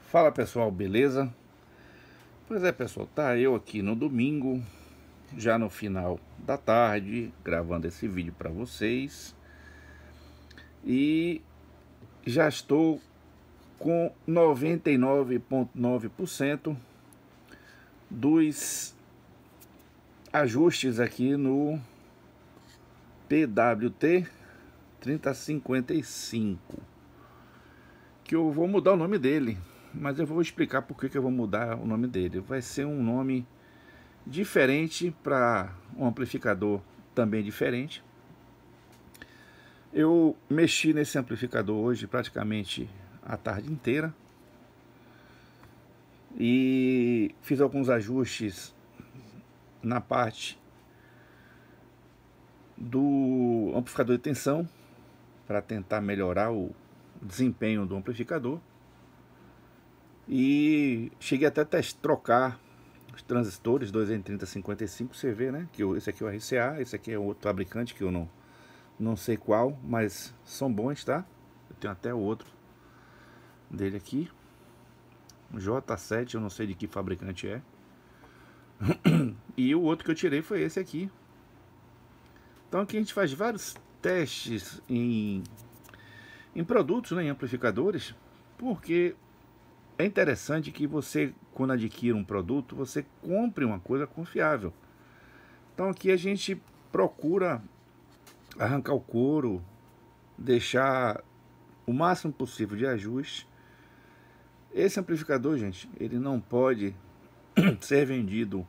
Fala pessoal, beleza? Pois é pessoal, tá eu aqui no domingo, já no final da tarde, gravando esse vídeo para vocês. E já estou com 99,9% dos ajustes aqui no PWT 3055, que eu vou mudar o nome dele. Mas eu vou explicar por que eu vou mudar o nome dele. Vai ser um nome diferente para um amplificador também diferente. Eu mexi nesse amplificador hoje praticamente a tarde inteira e fiz alguns ajustes na parte do amplificador de tensão para tentar melhorar o desempenho do amplificador. E cheguei até a trocar os transistores 2N3055, você vê, né? Que esse aqui é o RCA, esse aqui é outro fabricante que eu não sei qual, mas são bons, tá? Eu tenho até o outro dele aqui, J7, eu não sei de que fabricante é. E o outro que eu tirei foi esse aqui. Então aqui a gente faz vários testes em produtos, né, em amplificadores, porque é interessante que você, quando adquire um produto, você compre uma coisa confiável. Então aqui a gente procura arrancar o couro, deixar o máximo possível de ajuste. Esse amplificador, gente, ele não pode ser vendido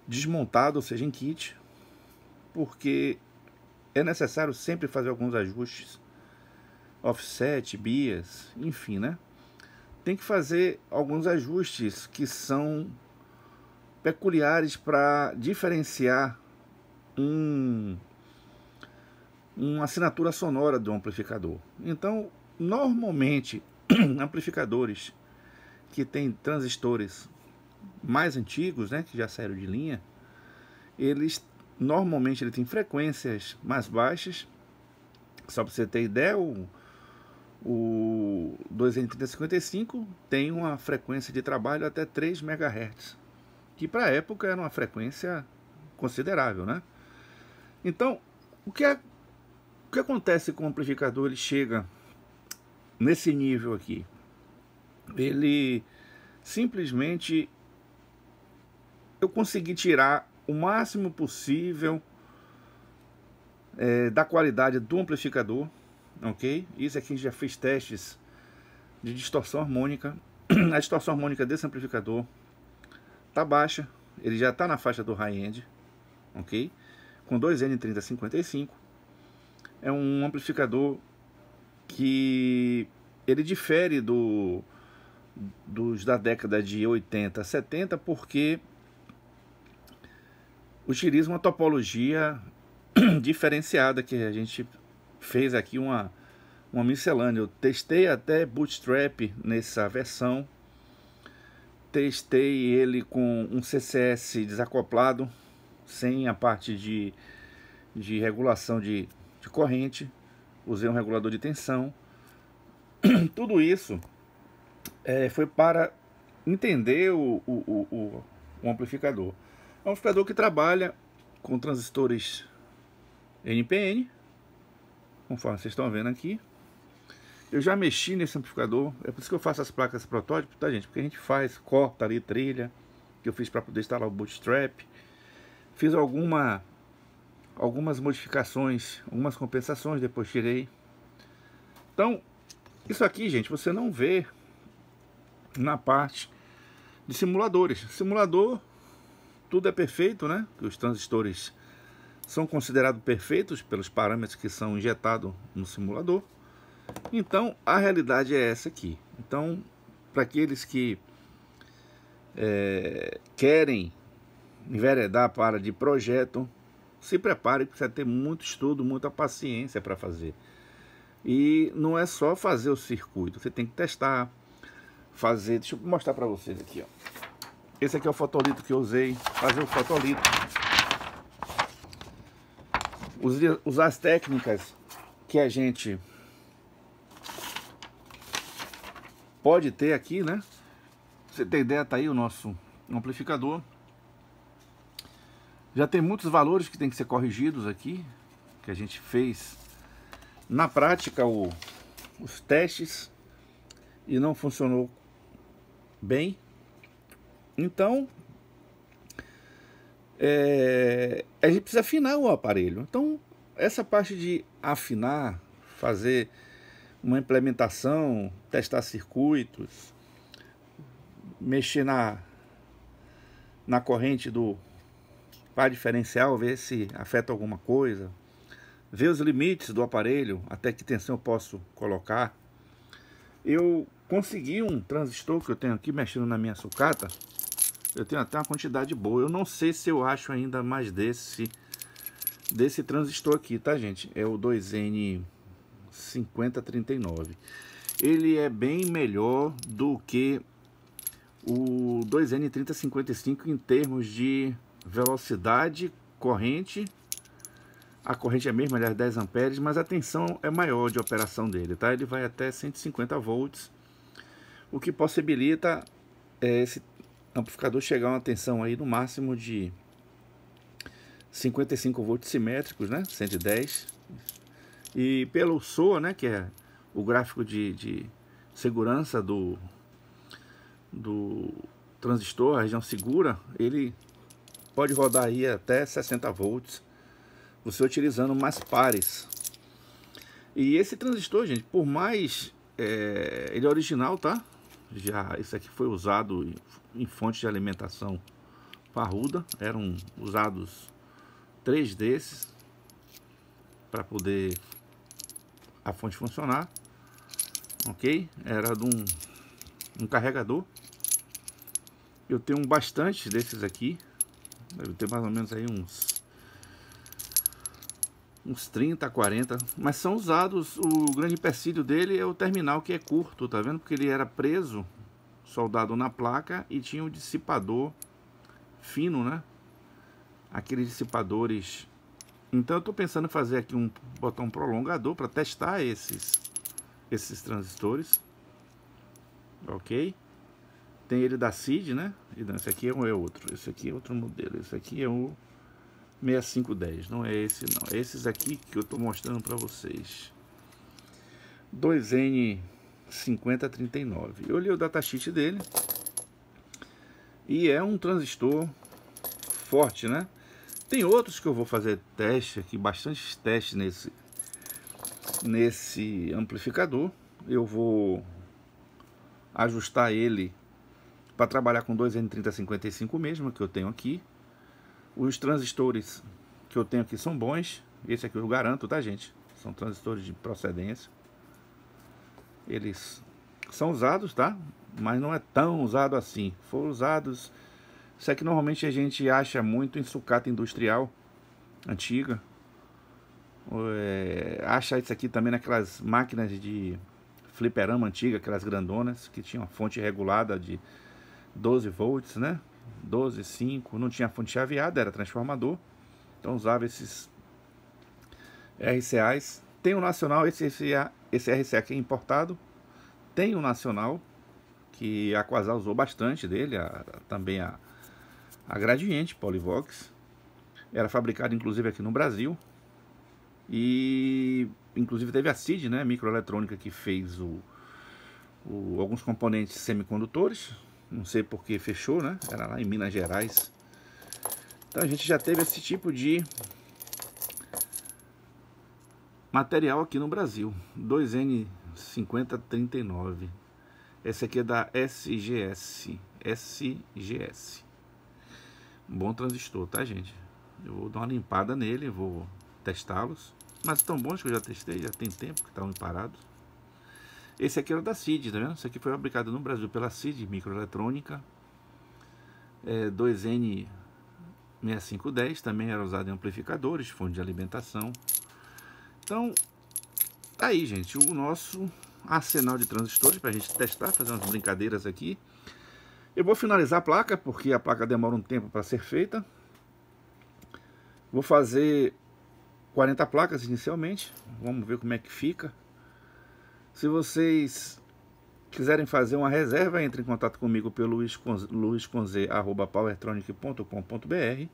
desmontado, ou seja, em kit, porque é necessário sempre fazer alguns ajustes, offset, bias, enfim, né? Tem que fazer alguns ajustes que são peculiares para diferenciar uma assinatura sonora do amplificador. Então, normalmente, amplificadores que tem transistores mais antigos, né, que já saíram de linha, normalmente ele tem frequências mais baixas. Só para você ter ideia, o 2N3055 tem uma frequência de trabalho até 3 MHz, que para a época era uma frequência considerável, né? Então, o que acontece com o amplificador? Ele chega nesse nível aqui, ele simplesmente, eu consegui tirar o máximo possível da qualidade do amplificador, ok? Isso aqui a gente já fez testes de distorção harmônica. A distorção harmônica desse amplificador tá baixa, ele já está na faixa do high-end, ok? Com 2N3055. É um amplificador que ele difere dos da década de 80, 70, porque utiliza uma topologia diferenciada, que a gente fez aqui uma miscelânea. Eu testei até Bootstrap nessa versão, testei ele com um CCS desacoplado, sem a parte de regulação de corrente, usei um regulador de tensão. Tudo isso foi para entender o amplificador. É um amplificador que trabalha com transistores NPN, conforme vocês estão vendo aqui. Eu já mexi nesse amplificador, é por isso que eu faço as placas protótipo, tá, gente? Porque a gente corta ali trilha, que eu fiz para poder instalar o Bootstrap. Fiz algumas modificações, algumas compensações, depois tirei. Então, isso aqui, gente, você não vê na parte de simuladores. Simulador, tudo é perfeito, né? Os transistores são considerados perfeitos pelos parâmetros que são injetados no simulador. Então, a realidade é essa aqui. Então, para aqueles que querem enveredar para de projeto, se prepare, porque você vai ter muito estudo, muita paciência para fazer. E não é só fazer o circuito, você tem que testar, fazer. Deixa eu mostrar para vocês aqui, ó. Esse aqui é o fotolito que eu usei, fazer o fotolito. Usar as técnicas que a gente pode ter aqui, né? Pra você ter ideia, tá aí o nosso amplificador. Já tem muitos valores que tem que ser corrigidos aqui, que a gente fez na prática os testes e não funcionou bem. Então a gente precisa afinar o aparelho. Então essa parte de afinar, fazer uma implementação, testar circuitos, mexer na corrente do par diferencial, ver se afeta alguma coisa, ver os limites do aparelho, até que tensão eu posso colocar. Eu consegui um transistor que eu tenho aqui mexendo na minha sucata. Eu tenho até uma quantidade boa. Eu não sei se eu acho ainda mais desse transistor aqui, tá, gente? É o 2N5039. Ele é bem melhor do que o 2N3055 em termos de velocidade, corrente. A corrente é mesmo, aliás, 10 amperes, mas a tensão é maior de operação dele, tá? Ele vai até 150 volts, o que possibilita esse amplificador chegar a uma tensão aí no máximo de 55 volts simétricos, né? 110. E pelo SOA, né, que é o gráfico de segurança do transistor, a região segura, ele pode rodar aí até 60 volts, você utilizando mais pares. E esse transistor, gente, por mais ele é original, tá? Já esse aqui foi usado em fonte de alimentação parruda, eram usados 3 desses para poder a fonte funcionar, ok? Era de um carregador. Eu tenho bastante desses aqui, deve ter mais ou menos aí uns 30, 40, mas são usados. O grande empecilho dele é o terminal, que é curto, tá vendo? Porque ele era preso, soldado na placa, e tinha um dissipador fino, né? Aqueles dissipadores. Então eu tô pensando em fazer aqui botar um prolongador para testar esses transistores, ok? Tem ele da CID, né? Esse aqui é outro, esse aqui é outro modelo, esse aqui é o 6510, não é esse não, é esses aqui que eu tô mostrando para vocês. 2N5039. Eu li o datasheet dele e é um transistor forte, né? Tem outros que eu vou fazer teste aqui, bastante teste nesse amplificador. Eu vou ajustar ele para trabalhar com 2N3055 mesmo, que eu tenho aqui. Os transistores que eu tenho aqui são bons. Esse aqui eu garanto, tá, gente? São transistores de procedência. Eles são usados, tá? Mas não é tão usado assim. Foram usados... Isso aqui normalmente a gente acha muito em sucata industrial antiga. Acha isso aqui também naquelas máquinas de fliperama antiga, aquelas grandonas, que tinham fonte regulada de 12 volts, né? 12, 5, não tinha fonte chaveada, era transformador. Então usava esses RCAs. Tem o nacional, esse RCA aqui é importado. Tem o nacional, que a Quasar usou bastante dele, também a Gradiente Polivox. Era fabricado inclusive aqui no Brasil. E inclusive teve a CID, né, microeletrônica, que fez alguns componentes semicondutores. Não sei porque fechou, né? Era lá em Minas Gerais. Então a gente já teve esse tipo de material aqui no Brasil. 2N5039. Esse aqui é da SGS. Bom transistor, tá, gente? Eu vou dar uma limpada nele, vou testá-los. Mas estão bons que eu já testei, já tem tempo que estavam parados. Esse aqui era da CID, tá vendo? Esse aqui foi fabricado no Brasil pela CID, microeletrônica. 2N6510, também era usado em amplificadores, fonte de alimentação. Então, tá aí, gente, o nosso arsenal de transistores para a gente testar, fazer umas brincadeiras aqui. Eu vou finalizar a placa, porque a placa demora um tempo para ser feita. Vou fazer 40 placas inicialmente, vamos ver como é que fica. Se vocês quiserem fazer uma reserva, entre em contato comigo pelo luisconz@powertronic.com.br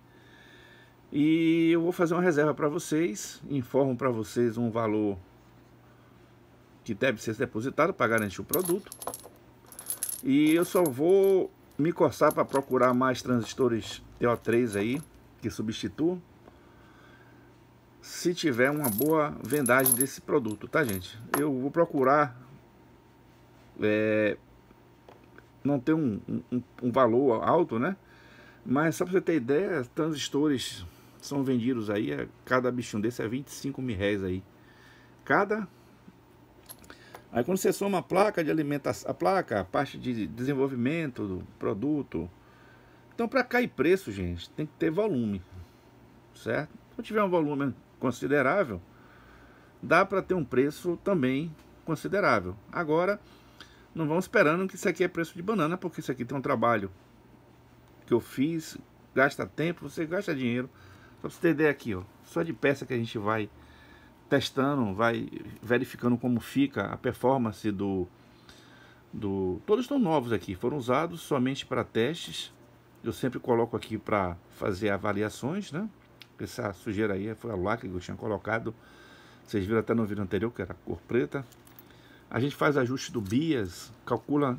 e eu vou fazer uma reserva para vocês, informo para vocês um valor que deve ser depositado para garantir o produto. E eu só vou me coçar para procurar mais transistores TO3 aí, que substituam, se tiver uma boa vendagem desse produto, tá, gente? Eu vou procurar não ter um valor alto, né? Mas só para você ter ideia, transistores são vendidos aí, cada bichinho desse é 25 mil reais aí. Aí quando você soma a placa de alimentação, a parte de desenvolvimento do produto, então para cair preço, gente, tem que ter volume, certo? Se tiver um volume considerável, dá para ter um preço também considerável. Agora, não vão esperando que isso aqui é preço de banana, porque isso aqui tem um trabalho que eu fiz, gasta tempo, você gasta dinheiro. Só para você ter ideia aqui, ó, só de peça que a gente vai testando, vai verificando como fica a performance todos estão novos aqui, foram usados somente para testes. Eu sempre coloco aqui para fazer avaliações, né? Essa sujeira aí foi a lacre que eu tinha colocado, vocês viram até no vídeo anterior, que era cor preta. A gente faz ajuste do BIAS, calcula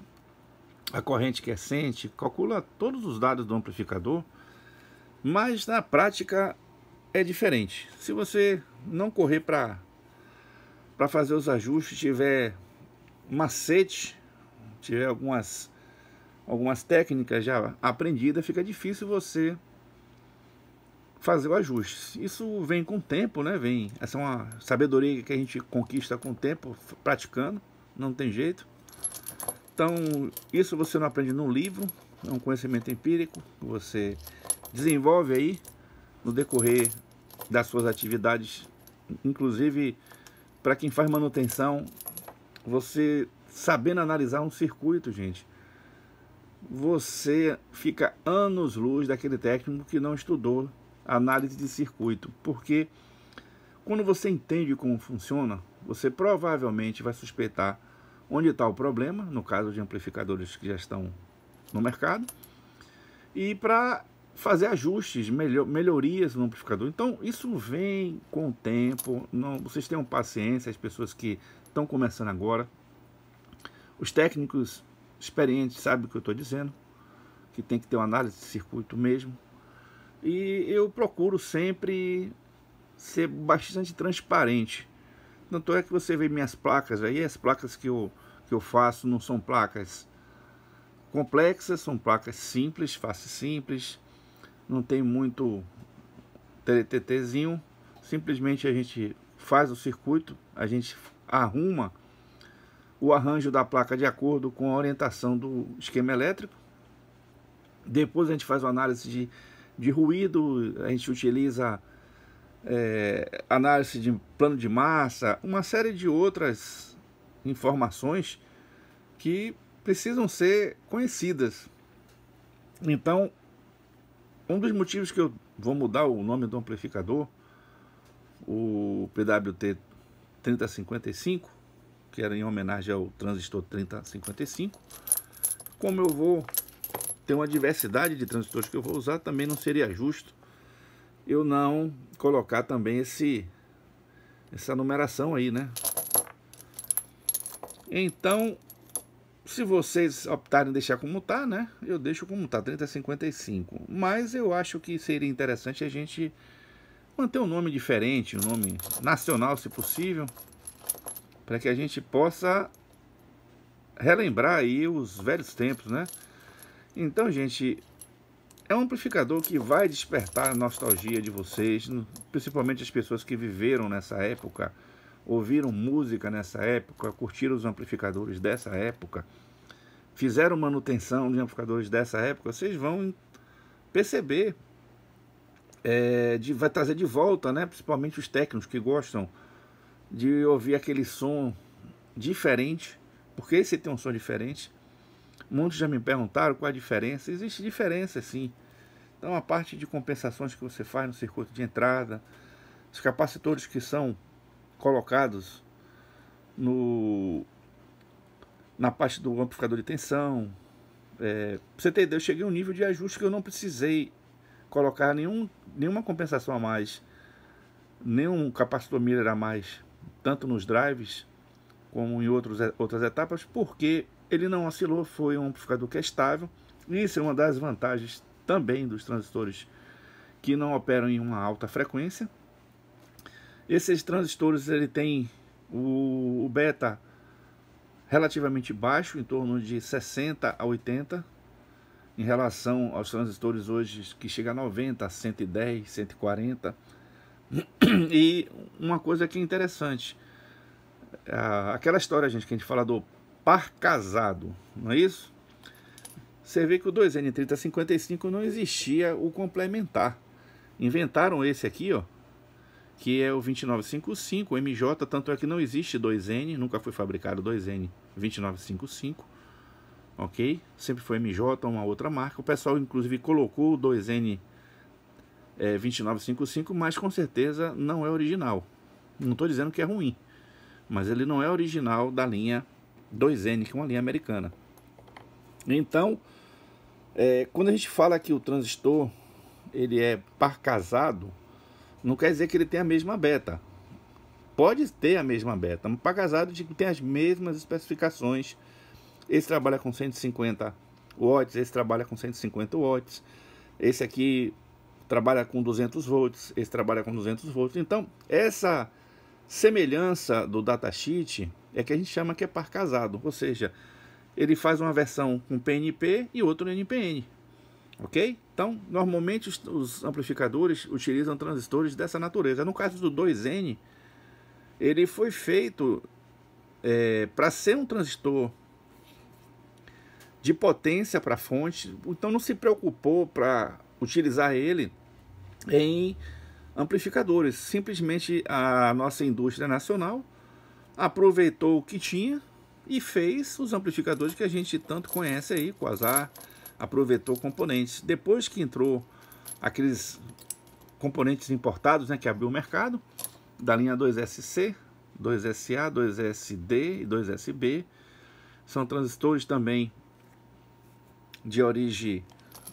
a corrente quiescente, calcula todos os dados do amplificador, mas na prática é diferente. Se você não correr para fazer os ajustes, tiver macete, tiver algumas técnicas já aprendidas, fica difícil você fazer o ajuste. Isso vem com o tempo, né? Essa é uma sabedoria que a gente conquista com o tempo, praticando, não tem jeito. Então, isso você não aprende no livro, é um conhecimento empírico que você desenvolve aí no decorrer das suas atividades, inclusive para quem faz manutenção, você sabendo analisar um circuito, gente, você fica anos-luz daquele técnico que não estudou análise de circuito, porque quando você entende como funciona, você provavelmente vai suspeitar onde está o problema, no caso de amplificadores que já estão no mercado, e para fazer ajustes, melhorias no amplificador. Então isso vem com o tempo, vocês tenham paciência, as pessoas que estão começando agora, os técnicos experientes sabem o que eu estou dizendo, que tem que ter uma análise de circuito mesmo. E eu procuro sempre ser bastante transparente. Tanto é que você vê minhas placas aí, as placas que eu faço não são placas complexas, são placas simples, face simples, não tem muito TTTzinho, simplesmente a gente faz o circuito, a gente arruma o arranjo da placa de acordo com a orientação do esquema elétrico. Depois a gente faz uma análise de ruído, a gente utiliza análise de plano de massa, uma série de outras informações que precisam ser conhecidas. Então, um dos motivos que eu vou mudar o nome do amplificador, o PWT 3055, que era em homenagem ao transistor 3055, como eu vou ter uma diversidade de transistores que eu vou usar, também não seria justo eu não colocar também essa numeração aí, né? Então, se vocês optarem em deixar como tá, né? Eu deixo como tá, 3055. Mas eu acho que seria interessante a gente manter um nome diferente, um nome nacional, se possível, para que a gente possa relembrar aí os velhos tempos, né? Então, gente, é um amplificador que vai despertar a nostalgia de vocês, principalmente as pessoas que viveram nessa época, ouviram música nessa época, curtiram os amplificadores dessa época, fizeram manutenção de amplificadores dessa época. Vocês vão perceber, vai trazer de volta, né? Principalmente os técnicos que gostam de ouvir aquele som diferente, porque esse tem um som diferente. Muitos já me perguntaram qual a diferença. Existe diferença, sim. Então a parte de compensações que você faz no circuito de entrada, os capacitores que são colocados na parte do amplificador de tensão. Pra você ter ideia, eu cheguei a um nível de ajuste que eu não precisei colocar nenhuma compensação a mais, nenhum capacitor Miller a mais, tanto nos drives como em outras etapas, porque ele não oscilou, foi um amplificador que é estável. Isso é uma das vantagens também dos transistores que não operam em uma alta frequência. Esses transistores, ele tem o beta relativamente baixo, em torno de 60 a 80, em relação aos transistores hoje que chega a 90, 110, 140. E uma coisa que é interessante, aquela história, gente, que a gente fala do par casado, não é isso? Você vê que o 2N3055 não existia o complementar. Inventaram esse aqui, ó, que é o 2955, o MJ, tanto é que não existe 2N, nunca foi fabricado 2N 2955, ok? Sempre foi MJ, uma outra marca. O pessoal inclusive colocou o 2N 2955, mas com certeza não é original. Não estou dizendo que é ruim, mas ele não é original da linha 2N, que é uma linha americana. Então, quando a gente fala que o transistor ele é par casado, não quer dizer que ele tem a mesma beta. Pode ter a mesma beta, mas par casado tem as mesmas especificações. Esse trabalha com 150 watts, esse trabalha com 150 watts, esse aqui trabalha com 200 volts, esse trabalha com 200 volts. Então, essa semelhança do datasheet é que a gente chama que é par casado, ou seja, ele faz uma versão com PNP e outro NPN, ok? Então, normalmente os amplificadores utilizam transistores dessa natureza. No caso do 2N, ele foi feito para ser um transistor de potência para fonte, então não se preocupou para utilizar ele em amplificadores. Simplesmente a nossa indústria nacional aproveitou o que tinha e fez os amplificadores que a gente tanto conhece aí, Quasar, aproveitou componentes. Depois que entrou aqueles componentes importados, né, que abriu o mercado, da linha 2SC, 2SA, 2SD e 2SB, são transistores também de origem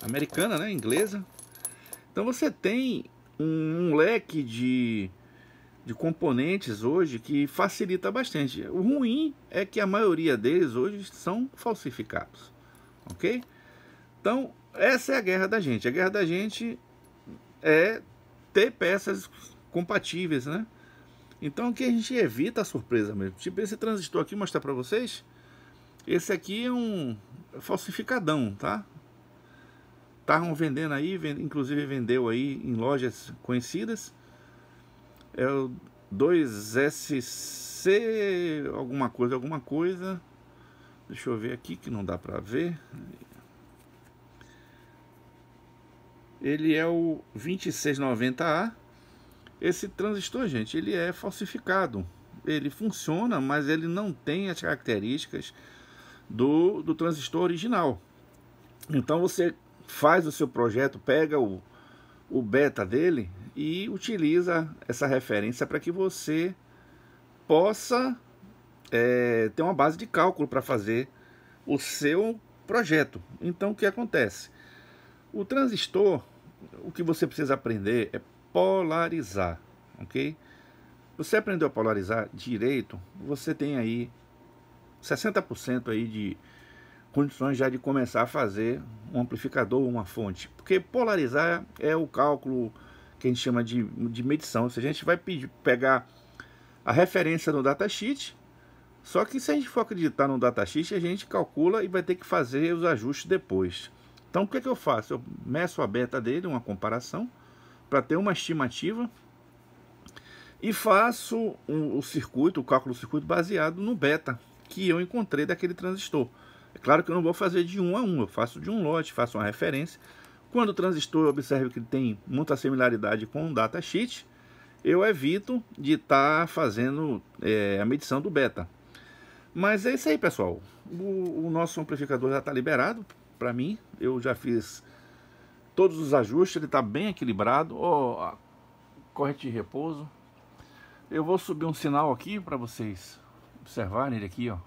americana, né, inglesa. Então você tem um leque de componentes hoje que facilita bastante. O ruim é que a maioria deles hoje são falsificados, ok? Então essa é a guerra da gente. A guerra da gente é ter peças compatíveis, né? Então aqui a gente evita a surpresa mesmo. Tipo esse transistor aqui, mostrar para vocês. Esse aqui é um falsificadão, tá? Estavam vendendo aí, inclusive vendeu aí em lojas conhecidas. É o 2SC alguma coisa. Deixa eu ver aqui que não dá pra ver. Ele é o 2690A. Esse transistor, gente, ele é falsificado. Ele funciona, mas ele não tem as características do transistor original. Então você faz o seu projeto, pega o beta dele e utiliza essa referência para que você possa ter uma base de cálculo para fazer o seu projeto. Então o que acontece? O transistor, o que você precisa aprender é polarizar, ok? Você aprendeu a polarizar direito, você tem aí 60% aí de condições já de começar a fazer um amplificador ou uma fonte. Porque polarizar é o cálculo que a gente chama de medição. Se a gente vai pegar a referência no datasheet, só que se a gente for acreditar no datasheet, a gente calcula e vai ter que fazer os ajustes depois. Então o que eu faço? Eu meço a beta dele, uma comparação, para ter uma estimativa, e faço o circuito, o cálculo do circuito baseado no beta que eu encontrei daquele transistor. É claro que eu não vou fazer de um a um, eu faço de um lote, faço uma referência. Quando o transistor eu observo que ele tem muita similaridade com o datasheet, eu evito de estar fazendo a medição do beta. Mas é isso aí, pessoal. O nosso amplificador já está liberado para mim. Eu já fiz todos os ajustes, ele está bem equilibrado. Ó, corrente de repouso. Eu vou subir um sinal aqui para vocês observarem ele aqui, ó.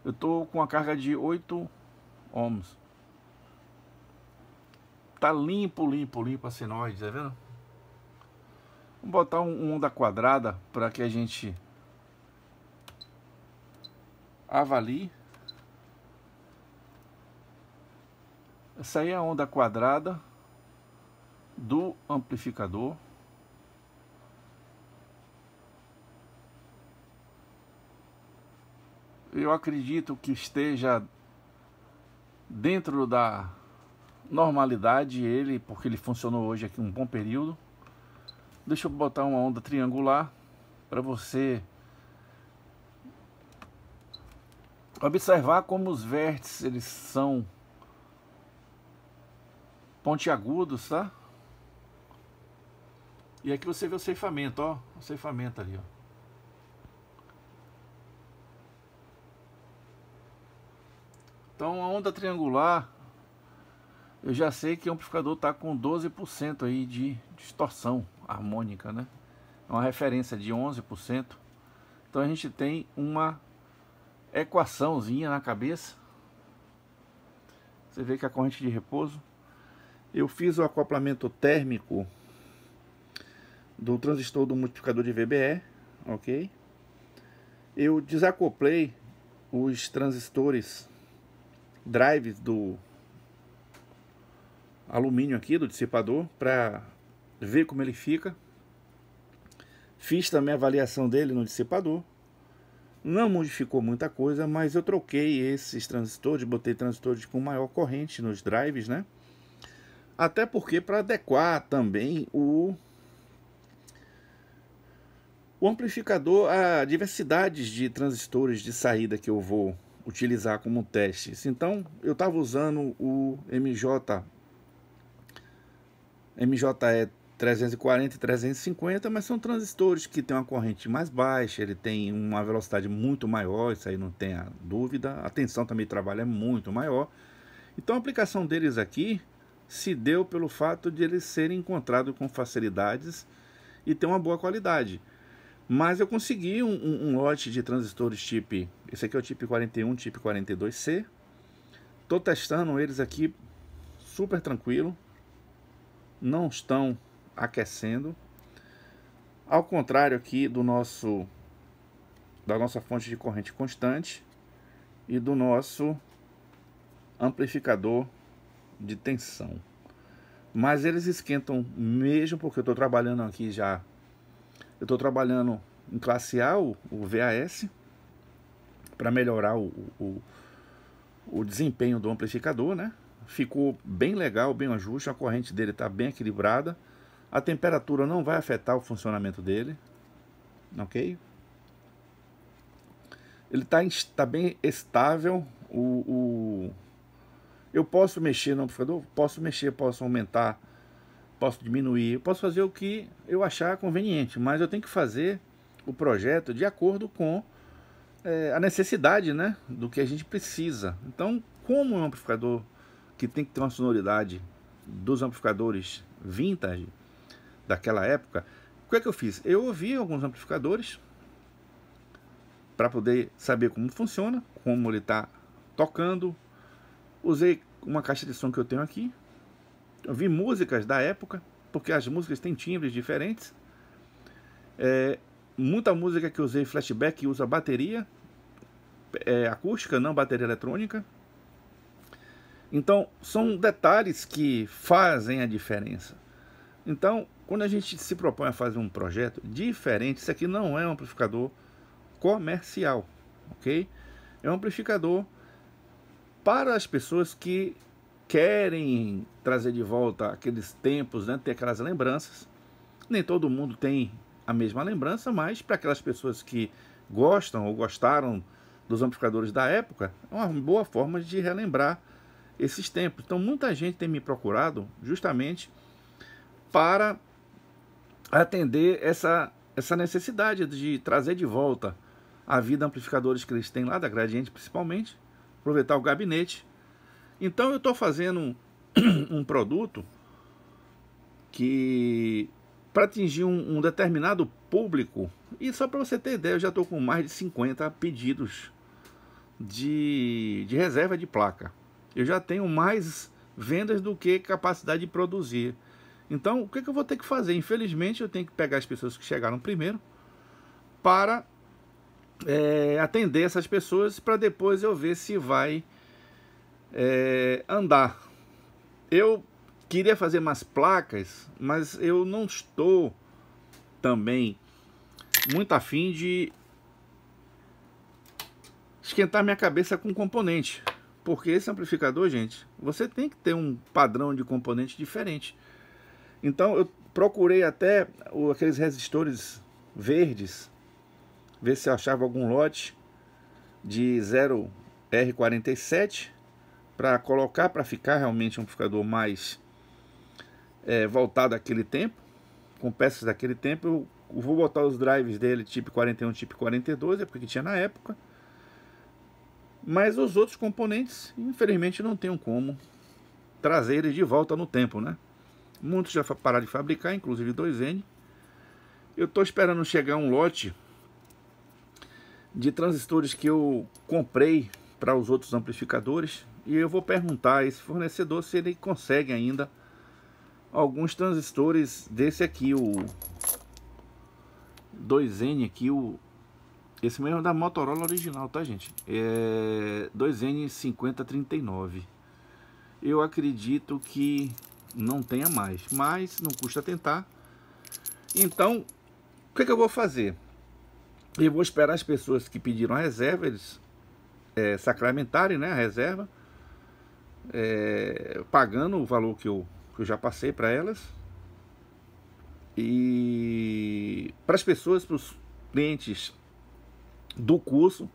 Eu tô com a carga de 8 ohms. Tá limpo, limpo, limpo a senoide, tá vendo? Vamos botar um onda quadrada para que a gente avalie. Essa aí é a onda quadrada do amplificador. Eu acredito que esteja dentro da normalidade ele, porque ele funcionou hoje aqui um bom período. Deixa eu botar uma onda triangular para você observar como os vértices eles são pontiagudos, tá? E aqui você vê o ceifamento, ó, o ceifamento ali, ó. Então a onda triangular, eu já sei que o amplificador está com 12% aí de distorção harmônica, né? É uma referência de 11%. Então a gente tem uma equaçãozinha na cabeça. Você vê que a corrente de repouso. Eu fiz o acoplamento térmico do transistor do multiplicador de VBE, ok? Eu desacoplei os transistores drives do alumínio aqui, do dissipador, para ver como ele fica. Fiz também a avaliação dele no dissipador. Não modificou muita coisa, mas eu troquei esses transistores, botei transistores com maior corrente nos drives, né? Até porque para adequar também o amplificador a diversidades de transistores de saída que eu vou utilizar como testes. Então eu estava usando o MJE 340 e 350, mas são transistores que tem uma corrente mais baixa, ele tem uma velocidade muito maior, isso aí não tem a dúvida, a tensão também de trabalho é muito maior. Então a aplicação deles aqui se deu pelo fato de eles serem encontrados com facilidades e ter uma boa qualidade. Mas eu consegui um lote de transistores tipo, esse aqui é o tipo 41, tipo 42C. Estou testando eles aqui super tranquilo, não estão aquecendo. Ao contrário aqui da nossa fonte de corrente constante e do nosso amplificador de tensão. Mas eles esquentam mesmo, porque eu estou trabalhando aqui já. Eu estou trabalhando em classe A, o VAS, para melhorar o desempenho do amplificador, né? Ficou bem legal, bem ajuste, a corrente dele está bem equilibrada. A temperatura não vai afetar o funcionamento dele, ok? Ele tá bem estável. Eu posso mexer no amplificador? Posso mexer, posso aumentar, posso diminuir, eu posso fazer o que eu achar conveniente, mas eu tenho que fazer o projeto de acordo com a necessidade, né, do que a gente precisa. Então, como é um amplificador que tem que ter uma sonoridade dos amplificadores vintage daquela época, o que é que eu fiz? Eu ouvi alguns amplificadores para poder saber como funciona, como ele está tocando. Usei uma caixa de som que eu tenho aqui. Eu vi músicas da época, porque as músicas têm timbres diferentes. Muita música que eu usei flashback usa bateria acústica, não bateria eletrônica. Então, são detalhes que fazem a diferença. Então, quando a gente se propõe a fazer um projeto diferente, isso aqui não é um amplificador comercial, ok? É um amplificador para as pessoas que querem trazer de volta aqueles tempos, né, ter aquelas lembranças. Nem todo mundo tem a mesma lembrança, mas para aquelas pessoas que gostam ou gostaram dos amplificadores da época, é uma boa forma de relembrar esses tempos. Então muita gente tem me procurado justamente para atender essa necessidade de trazer de volta a vida amplificadores que eles têm lá da Gradiente, principalmente, aproveitar o gabinete. Então eu estou fazendo um produto que para atingir um determinado público, e só para você ter ideia, eu já estou com mais de 50 pedidos de reserva de placa. Eu já tenho mais vendas do que capacidade de produzir. Então, o que eu vou ter que fazer? Infelizmente, eu tenho que pegar as pessoas que chegaram primeiro para atender essas pessoas, para depois eu ver se vai andar. Eu queria fazer mais placas, mas eu não estou também muito afim de esquentar minha cabeça com componente, porque esse amplificador, gente, você tem que ter um padrão de componente diferente. Então eu procurei até aqueles resistores verdes, ver se eu achava algum lote de 0R47 para colocar, para ficar realmente um amplificador mais voltado àquele tempo, com peças daquele tempo. Eu vou botar os drives dele tipo 41, tipo 42, é porque tinha na época. Mas os outros componentes, infelizmente, não tenho como trazer eles de volta no tempo, né? Muitos já pararam de fabricar, inclusive 2N. Eu estou esperando chegar um lote de transistores que eu comprei para os outros amplificadores, e eu vou perguntar a esse fornecedor se ele consegue ainda alguns transistores desse aqui, o 2N aqui, esse mesmo é da Motorola original, tá, gente? É 2N5039. Eu acredito que não tenha mais, mas não custa tentar. Então, o que eu vou fazer? Eu vou esperar as pessoas que pediram a reserva, eles sacramentarem, né, a reserva, pagando o valor que eu já passei para elas. E para as pessoas, para os clientes do curso,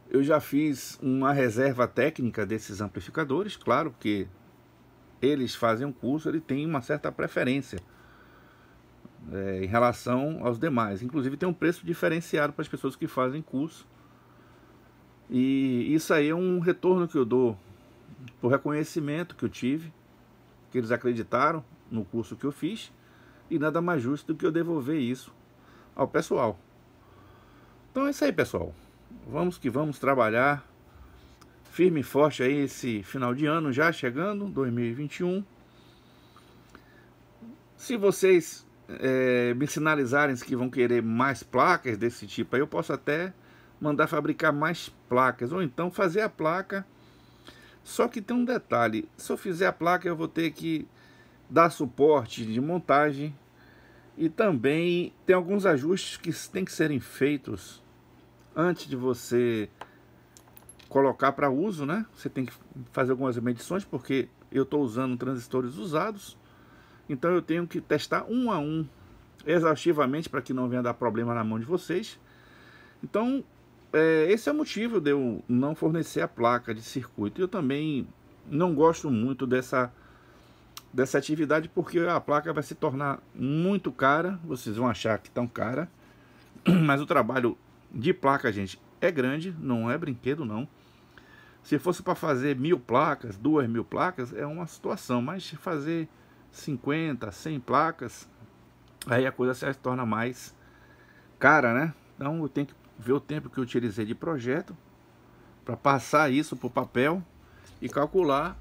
eu já fiz uma reserva técnica desses amplificadores. Claro que eles fazem um curso, ele tem uma certa preferência em relação aos demais. Inclusive tem um preço diferenciado para as pessoas que fazem curso. E isso aí é um retorno que eu dou por reconhecimento que eu tive, que eles acreditaram no curso que eu fiz, e nada mais justo do que eu devolver isso ao pessoal. Então é isso aí, pessoal. Vamos que vamos trabalhar firme e forte aí esse final de ano já chegando, 2021. Se vocês me sinalizarem que vão querer mais placas desse tipo aí, eu posso até mandar fabricar mais placas, ou então fazer a placa. Só que tem um detalhe: se eu fizer a placa, eu vou ter que dar suporte de montagem, e também tem alguns ajustes que tem que serem feitos antes de você colocar para uso, né? Você tem que fazer algumas medições, porque eu estou usando transistores usados, então eu tenho que testar um a um exaustivamente para que não venha dar problema na mão de vocês. Então esse é o motivo de eu não fornecer a placa de circuito. Eu também não gosto muito dessa atividade, porque a placa vai se tornar muito cara. Vocês vão achar que tão cara, mas o trabalho de placa, gente, é grande, não é brinquedo não. Se fosse para fazer 1000 placas, 2000 placas, é uma situação, mas fazer 50, 100 placas, aí a coisa se torna mais cara, né? Então eu tenho que ver o tempo que eu utilizei de projeto para passar isso para o papel e calcular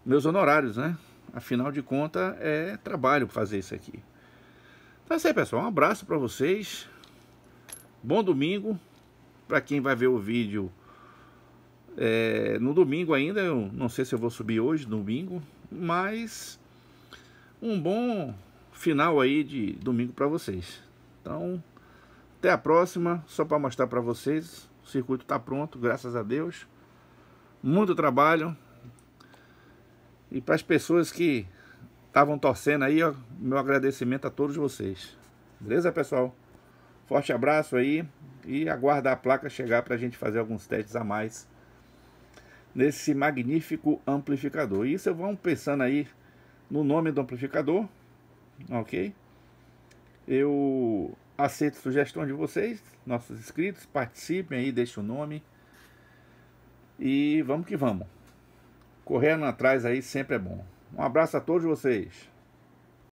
meus honorários, né? Afinal de contas, é trabalho fazer isso aqui. Então é isso aí, pessoal. Um abraço para vocês. Bom domingo. Para quem vai ver o vídeo no domingo ainda, eu não sei se eu vou subir hoje, domingo, mas um bom final aí de domingo para vocês. Então, até a próxima. Só para mostrar para vocês, o circuito está pronto, graças a Deus. Muito trabalho. E para as pessoas que estavam torcendo aí, ó, meu agradecimento a todos vocês. Beleza, pessoal? Forte abraço aí e aguarda a placa chegar para a gente fazer alguns testes a mais nesse magnífico amplificador. E vocês vão pensando aí no nome do amplificador, ok? Eu aceito sugestões de vocês, nossos inscritos, participem aí, deixem o nome. E vamos que vamos. Correndo atrás aí sempre é bom. Um abraço a todos vocês.